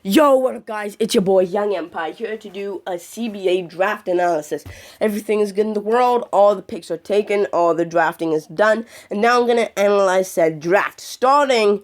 Yo, what up guys, it's your boy Young Empire here to do a CBA Draft Analysis. Everything is good in the world, all the picks are taken, all the drafting is done, and now I'm going to analyze said draft, starting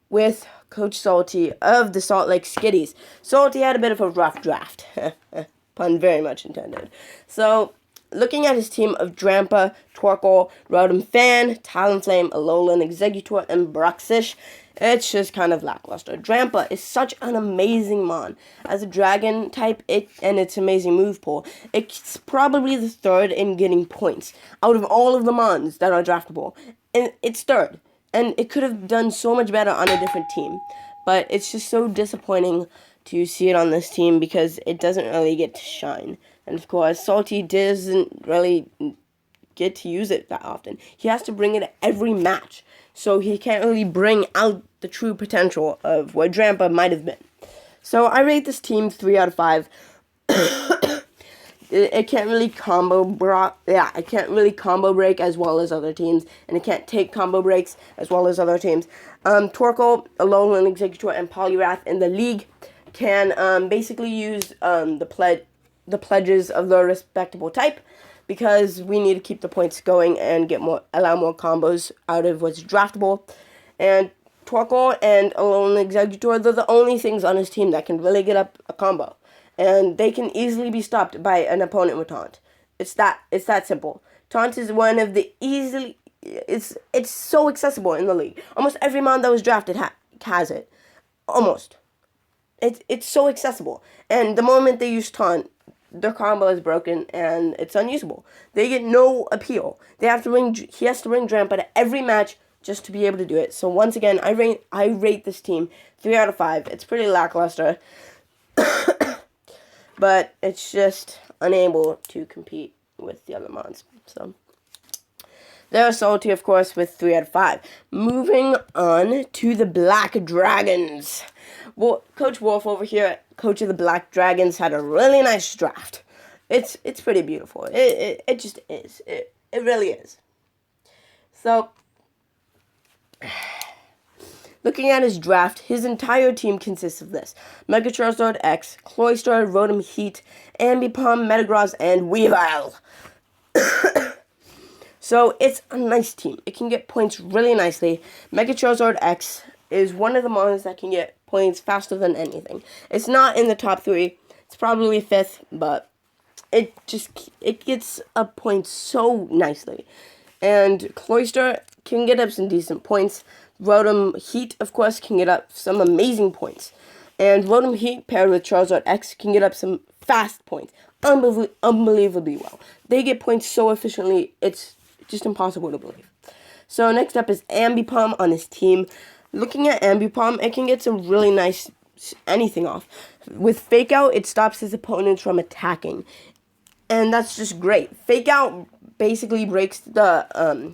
with Coach Salty of the Salt Lake Skitties. Salty had a bit of a rough draft, pun very much intended. So, looking at his team of Drampa, Torkoal, Rotom Fan, Talonflame, Alolan Executor, and Bruxish, it's just kind of lackluster. Drampa is such an amazing mon. As a dragon type, and its amazing move pool, it's probably the third in getting points out of all of the mons that are draftable. And it's third. And it could have done so much better on a different team. But it's just so disappointing to see it on this team because it doesn't really get to shine. And of course, Salty doesn't really get to use it that often. He has to bring it every match. So he can't really bring out the true potential of what Drampa might have been. So I rate this team 3 out of 5. It can't really combo break as well as other teams, and it can't take combo breaks as well as other teams. Torkoal, Alolan Executor, and Poliwrath in the league can basically use the pledges of the respectable type, because we need to keep the points going and allow more combos out of what's draftable. And Torkoal and Alolan Executor, they're the only things on his team that can really get up a combo. And they can easily be stopped by an opponent with Taunt. It's that simple. Taunt is one of the it's so accessible in the league. Almost every mon that was drafted has it. Almost. It's so accessible. And the moment they use Taunt, their combo is broken and it's unusable. They get no appeal. He has to bring Drampa to every match just to be able to do it. So once again, I rate this team 3 out of 5. It's pretty lackluster, but it's just unable to compete with the other mons. So there's Salty, of course, with 3 out of 5. Moving on to the Black Dragons. Well, Coach Wolf over here, coach of the Black Dragons, had a really nice draft. It's pretty beautiful. It just is. It really is. So, looking at his draft, his entire team consists of this: Mega Charizard X, Cloyster, Rotom Heat, Ambipom, Metagross, and Weavile. So, it's a nice team. It can get points really nicely. Mega Charizard X is one of the mons that can get points faster than anything. It's not in the top 3. It's probably 5th, but it gets up points so nicely. And Cloyster can get up some decent points. Rotom Heat, of course, can get up some amazing points. And Rotom Heat paired with Charizard X can get up some fast points. Unbelievably well. They get points so efficiently, it's just impossible to believe. So next up is Ambipom on his team. Looking at Ambipom, it can get some really nice anything off. With Fake Out, it stops his opponents from attacking. And that's just great. Fake Out basically breaks the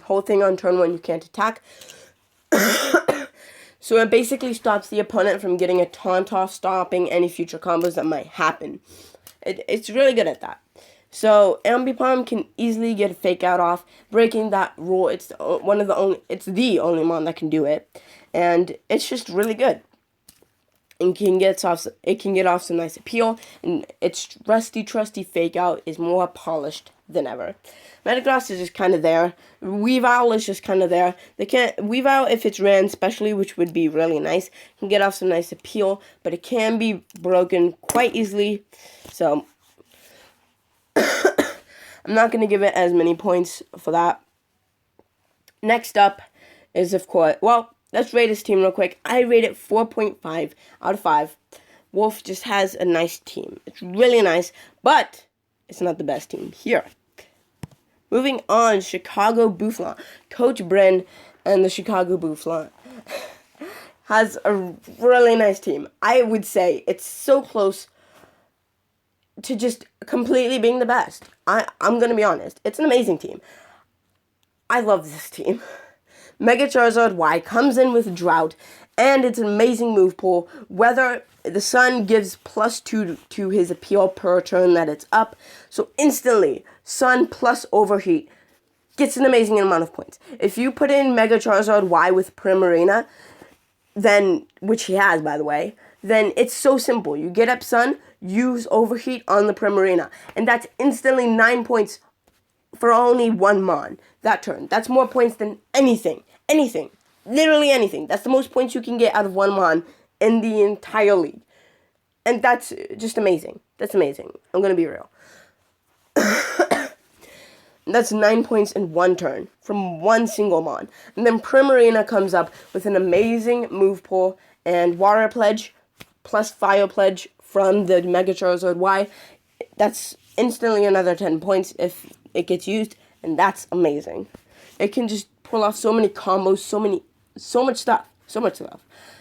whole thing on turn 1 you can't attack. So it basically stops the opponent from getting a taunt off, stopping any future combos that might happen. It's really good at that. So Ambipom can easily get a Fake Out off, breaking that rule. It's the only mon that can do it, and it's just really good. And it can get off some nice appeal, and its rusty trusty Fake Out is more polished than ever. Metagross is just kind of there. Weavile is just kind of there. Weavile, if it's ran specially, which would be really nice, can get off some nice appeal, but it can be broken quite easily. So I'm not going to give it as many points for that. Next up is, of course, well, let's rate his team real quick. I rate it 4.5 out of 5. Wolf just has a nice team. It's really nice, but it's not the best team here. Moving on, Chicago Bufflon. Coach Bryn and the Chicago Bufflon has a really nice team. I would say it's so close to just completely being the best. I'm going to be honest. It's an amazing team. I love this team. Mega Charizard Y comes in with Drought, and it's an amazing move pool. Whether the Sun gives +2 to his appeal per turn that it's up, so instantly, Sun plus Overheat gets an amazing amount of points. If you put in Mega Charizard Y with Primarina, then, which he has, by the way, then it's so simple. You get up Sun, use Overheat on the Primarina, and that's instantly 9 points for only one Mon that turn. That's more points than anything. Anything. Literally anything. That's the most points you can get out of one Mon in the entire league. And that's just amazing. That's amazing. I'm going to be real. That's 9 points in one turn from one single Mon. And then Primarina comes up with an amazing move pool and Water Pledge plus Fire Pledge from the Mega Charizard Y. That's instantly another 10 points if it gets used, and that's amazing. It can just pull off so many combos, so much stuff.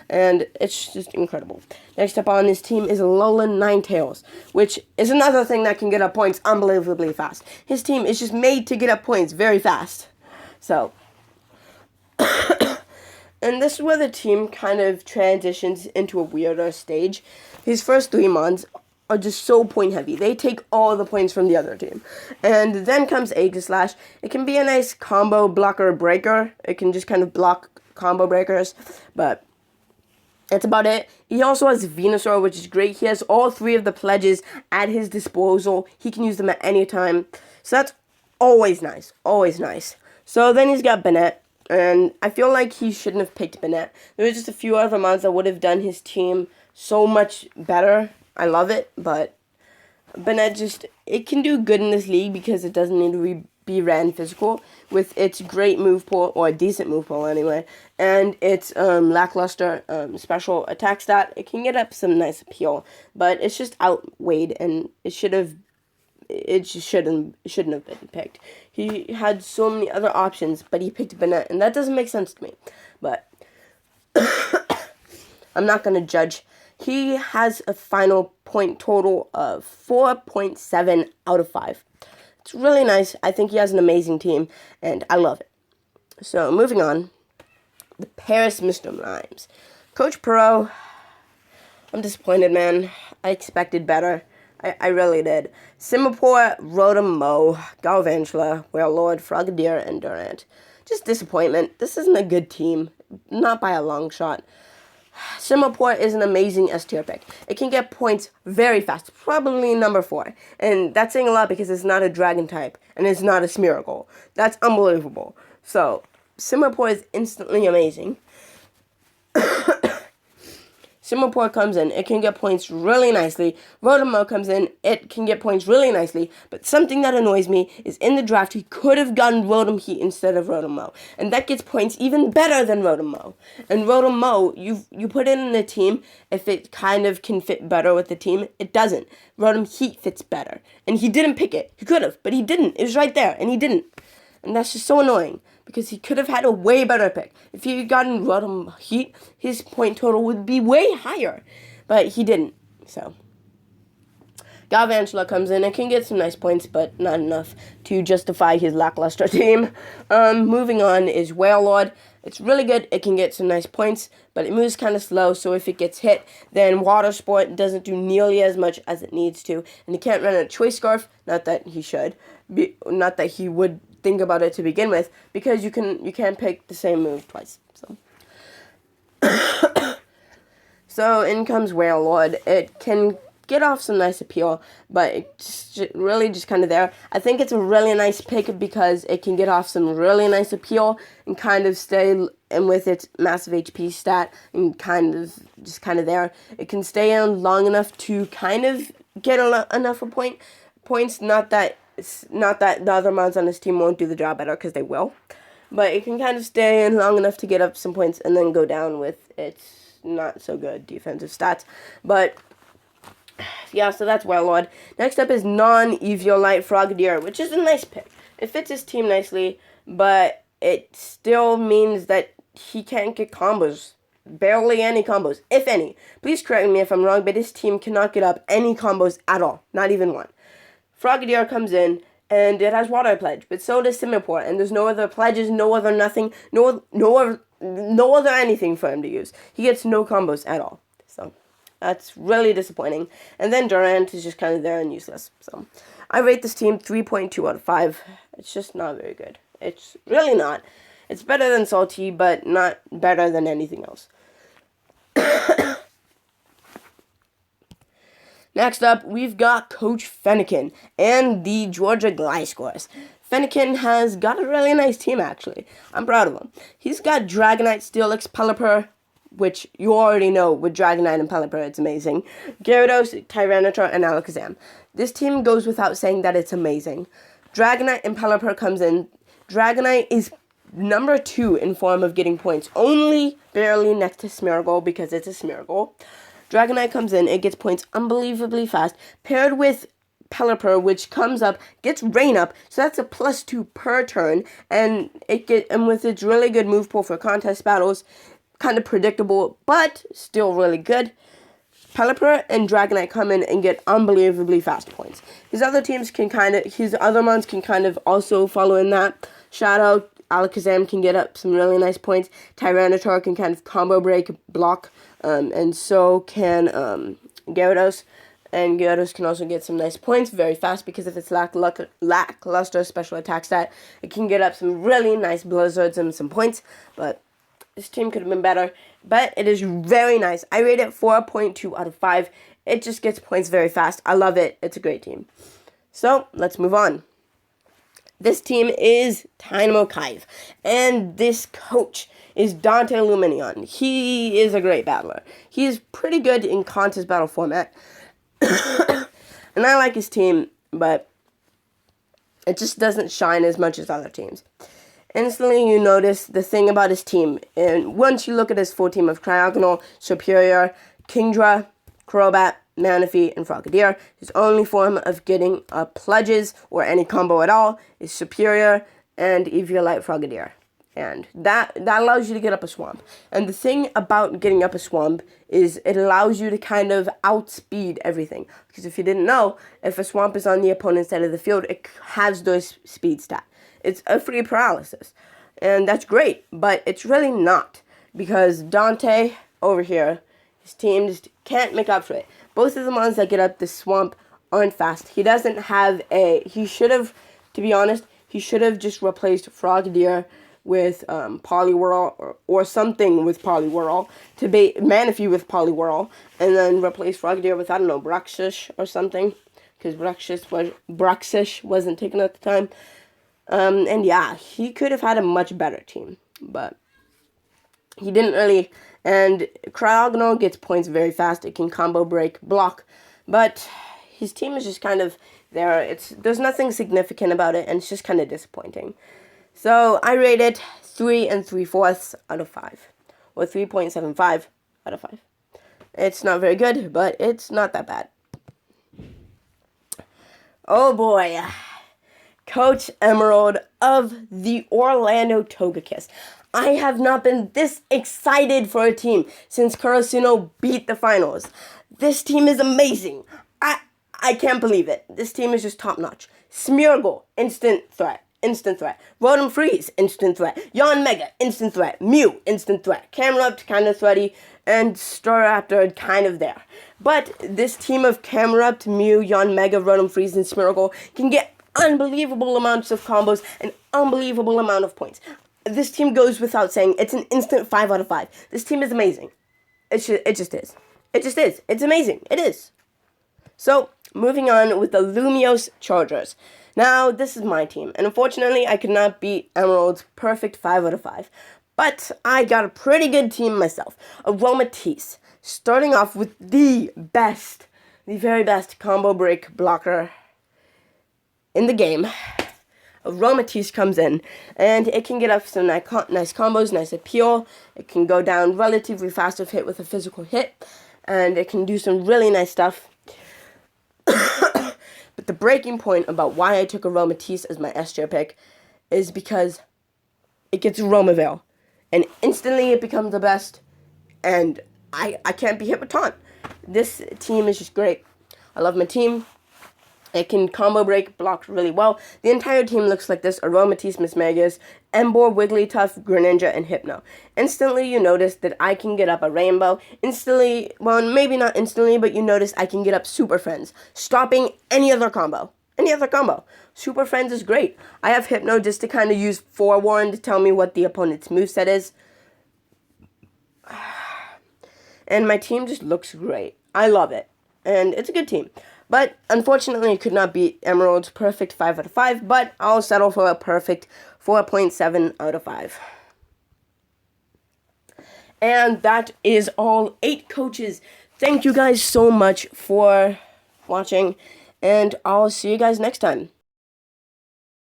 And it's just incredible. Next up on this team is Alolan Ninetales, which is another thing that can get up points unbelievably fast. His team is just made to get up points very fast. So, and this is where the team kind of transitions into a weirder stage. His first 3 Mons are just so point heavy. They take all the points from the other team. And then comes Aegislash. It can be a nice combo blocker breaker. It can just kind of block combo breakers, but that's about it. He also has Venusaur, which is great. He has all 3 of the pledges at his disposal. He can use them at any time. So that's always nice. Always nice. So then he's got Bennett. And I feel like he shouldn't have picked Bennett. There was just a few other mods that would have done his team so much better. I love it, but Bennett it can do good in this league because it doesn't need to be ran physical with its great move pool, or a decent move pool anyway, and its lackluster special attack stat. It can get up some nice appeal, but it's just outweighed, and it shouldn't have been picked. He had so many other options, but he picked Bennett, and that doesn't make sense to me. But I'm not gonna judge. He has a final point total of 4.7 out of 5. It's really nice. I think he has an amazing team, and I love it. So, moving on. The Paris Mr. Rhymes. Coach Perot, I'm disappointed, man. I expected better. I really did. Singapore, Rotom Mow, Galvantula, Wailord, Frogadier, and Durant. Just disappointment. This isn't a good team. Not by a long shot. Singapore is an amazing S-tier pick. It can get points very fast, probably number 4. And that's saying a lot because it's not a dragon type, and it's not a Smeargle. That's unbelievable. So, Singapore is instantly amazing. Singapore comes in, it can get points really nicely. Rotom comes in, it can get points really nicely. But something that annoys me is in the draft, he could have gotten Rotom Heat instead of Rotom. And that gets points even better than Rotom. And Rotom, you put it in a team, if it kind of can fit better with the team, it doesn't. Rotom Heat fits better. And he didn't pick it. He could have, but he didn't. It was right there, and he didn't. And that's just so annoying, because he could have had a way better pick. If he had gotten Rotom Heat, his point total would be way higher. But he didn't, so. Galvantula comes in and can get some nice points, but not enough to justify his lackluster team. Moving on is Wailord. It's really good. It can get some nice points, but it moves kind of slow, so if it gets hit, then Water Sport doesn't do nearly as much as it needs to. And he can't run a Choice Scarf, not that he should, not that he would think about it to begin with, because you can't pick the same move twice. So in comes Wailord. It can get off some nice appeal, but it's really just kind of there. I think it's a really nice pick because it can get off some really nice appeal and kind of stay in with its massive HP stat and kind of there. It can stay in long enough to kind of get enough points. Not that the other mods on his team won't do the job better, because they will. But it can kind of stay in long enough to get up some points and then go down with its not so good defensive stats. But yeah, so that's Wailord. Next up is non-Eviolite Frogadier, which is a nice pick. It fits his team nicely, but it still means that he can't get combos. Barely any combos, if any. Please correct me if I'm wrong, but his team cannot get up any combos at all. Not even one. Frogadier comes in, and it has Water Pledge, but so does Singapore, and there's no other pledges, no other nothing, no other anything for him to use. He gets no combos at all, so that's really disappointing. And then Durant is just kind of there and useless, so I rate this team 3.2 out of 5. It's just not very good. It's really not. It's better than Salty, but not better than anything else. Next up, we've got Coach Fennekin and the Georgia Glyscores. Fennekin has got a really nice team, actually. I'm proud of him. He's got Dragonite, Steelix, Pelipper, which you already know with Dragonite and Pelipper, it's amazing. Gyarados, Tyranitar, and Alakazam. This team goes without saying that it's amazing. Dragonite and Pelipper comes in. Dragonite is number 2 in form of getting points, only barely next to Smeargle because it's a Smeargle. Dragonite comes in, it gets points unbelievably fast, paired with Pelipper, which comes up, gets Rain Up, so that's a +2 per turn, and with its really good move pool for contest battles, kind of predictable, but still really good. Pelipper and Dragonite come in and get unbelievably fast points. His other mons can kind of also follow in that. Shadow, Alakazam can get up some really nice points. Tyranitar can kind of combo break, block, and so can Gyarados. And Gyarados can also get some nice points very fast because of its lackluster special attack stat. It can get up some really nice blizzards and some points, but this team could have been better. But it is very nice. I rate it 4.2 out of 5. It just gets points very fast. I love it. It's a great team. So, let's move on. This team is Dynamo Kive, and this coach is Dante Luminion. He is a great battler. He is pretty good in contest battle format, and I like his team, but it just doesn't shine as much as other teams. Instantly, you notice the thing about his team, and once you look at his full team of Cryogonal, Superior, Kingdra, Crobat, Manaphy, and Frogadier, his only form of getting Pledges or any combo at all is Superior and Eviolite Frogadier. And that allows you to get up a swamp. And the thing about getting up a swamp is it allows you to kind of outspeed everything. Because if you didn't know, if a swamp is on the opponent's side of the field, it has those speed stat. It's a free paralysis. And that's great, but it's really not. Because Dante, over here, his team just can't make up for it. Both of the mons that get up the swamp aren't fast. He doesn't have he should have, to be honest, he should have just replaced Frogadier with Poliwhirl or something with Poliwhirl, to be Manaphy with Poliwhirl, and then replace Frogadier with, I don't know, Bruxish or something, because Bruxish wasn't taken at the time. And yeah, he could have had a much better team, but he didn't really. And Cryogonal gets points very fast. It can combo break, block, but his team is just kind of there. There's nothing significant about it, and it's just kind of disappointing. So I rate it 3 3/4 out of 5, or 3.75 out of 5. It's not very good, but it's not that bad. Oh boy. Coach Emerald of the Orlando Togekiss. I have not been this excited for a team since Karasuno beat the finals. This team is amazing. I can't believe it. This team is just top notch. Smeargle, instant threat. Rotom Freeze, instant threat. Yanmega, instant threat. Mew, instant threat. Camerupt, kind of threaty. And Staraptor, kind of there. But this team of Camerupt, Mew, Yanmega, Rotom Freeze, and Smeargle can get unbelievable amounts of combos and unbelievable amount of points. This team goes without saying. It's an instant 5 out of 5. This team is amazing. It just is. It just is. It's amazing. It is. So, moving on with the Lumiose Chargers. Now, this is my team, and unfortunately, I could not beat Emerald's perfect 5 out of 5. But I got a pretty good team myself. Aromatisse, starting off with the very best combo break blocker in the game. Aromatisse comes in, and it can get up some nice combos, nice appeal. It can go down relatively fast if hit with a physical hit, and it can do some really nice stuff. But the breaking point about why I took Aromatisse as my S tier pick is because it gets Aromavale, and instantly it becomes the best, and I can't be hit with taunt. This team is just great. I love my team. It can combo break, block really well. The entire team looks like this: Aromatisse, Mismagius, Emboar, Wigglytuff, Greninja, and Hypno. Instantly, you notice that I can get up a Rainbow. Instantly, well, maybe not instantly, but you notice I can get up Super Friends, stopping any other combo. Super Friends is great. I have Hypno just to kind of use Forewarn to tell me what the opponent's moveset is. And my team just looks great. I love it. and it's a good team. But unfortunately, it could not beat Emerald's perfect 5 out of 5, but I'll settle for a perfect 4.7 out of 5. And that is all 8 coaches. Thank you guys so much for watching, and I'll see you guys next time.